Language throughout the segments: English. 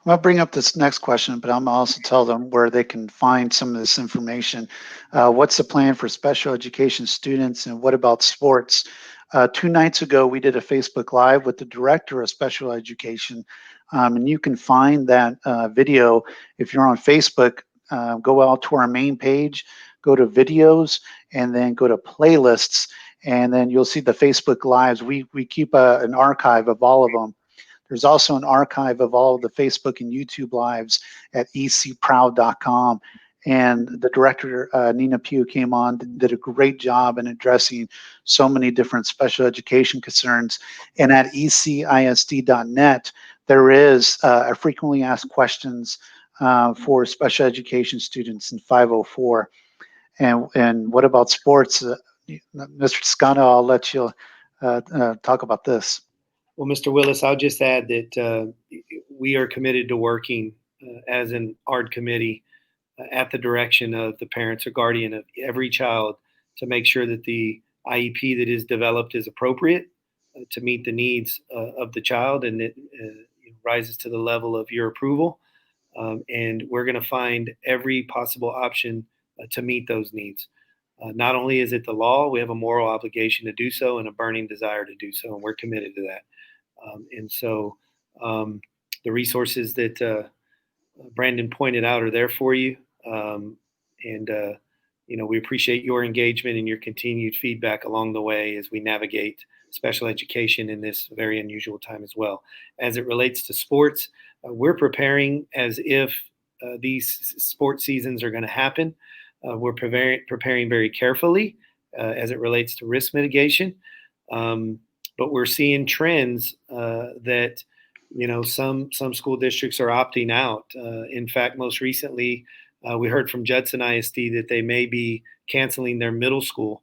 I'll bring up this next question, but I'm also tell them where they can find some of this information. What's the plan for special education students, and what about sports? 2 nights ago, we did a Facebook Live with the director of special education, and you can find that video if you're on Facebook. Go out to our main page, go to videos, and then go to playlists, and then you'll see the Facebook Lives. We keep an archive of all of them. There's also an archive of all of the Facebook and YouTube lives at ecproud.com. And the director, Nina Pugh, came on, did a great job in addressing so many different special education concerns. And at ecisd.net, there is a frequently asked questions for special education students in 504. And what about sports? Mr. Scano, I'll let you talk about this. Well, Mr. Willis, I'll just add that we are committed to working as an ARD committee at the direction of the parents or guardian of every child to make sure that the IEP that is developed is appropriate to meet the needs of the child, and it rises to the level of your approval. And we're going to find every possible option to meet those needs. Not only is it the law, we have a moral obligation to do so and a burning desire to do so, and we're committed to that. And so the resources that Brandon pointed out are there for you. And we appreciate your engagement and your continued feedback along the way as we navigate special education in this very unusual time as well. As it relates to sports, we're preparing as if these sports seasons are going to happen. We're preparing very carefully as it relates to risk mitigation. But we're seeing trends that some school districts are opting out. In fact, most recently, we heard from Judson ISD that they may be canceling their middle school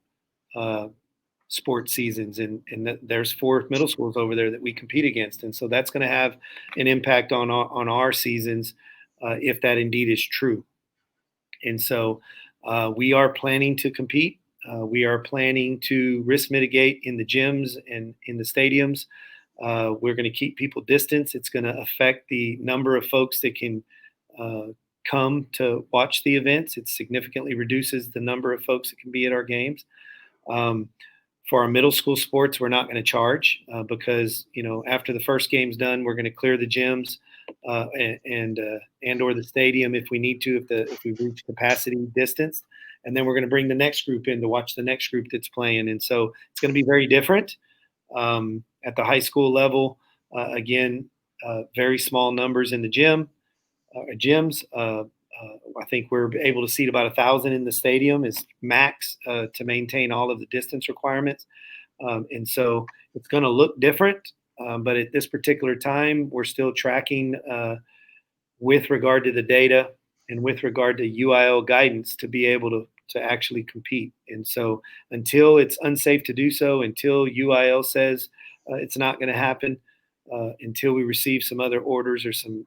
sports seasons, and there's 4 middle schools over there that we compete against, and so that's going to have an impact on our seasons if that indeed is true. And so we are planning to compete. We are planning to risk mitigate in the gyms and in the stadiums. We're going to keep people distance. It's going to affect the number of folks that can come to watch the events. It significantly reduces the number of folks that can be at our games. For our middle school sports, we're not going to charge because after the first game's done, we're going to clear the gyms and or the stadium if we need to, if we reach capacity distance. And then we're going to bring the next group in to watch the next group that's playing. And so it's going to be very different. At the high school level, again, very small numbers in the gyms. I think we're able to seat about 1,000 in the stadium is max to maintain all of the distance requirements. And so it's going to look different. But at this particular time, we're still tracking with regard to the data and with regard to UIL guidance to be able to actually compete. And so until it's unsafe to do so, until UIL says it's not going to happen, until we receive some other orders or some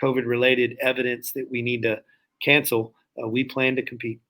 COVID-related evidence that we need to cancel, we plan to compete.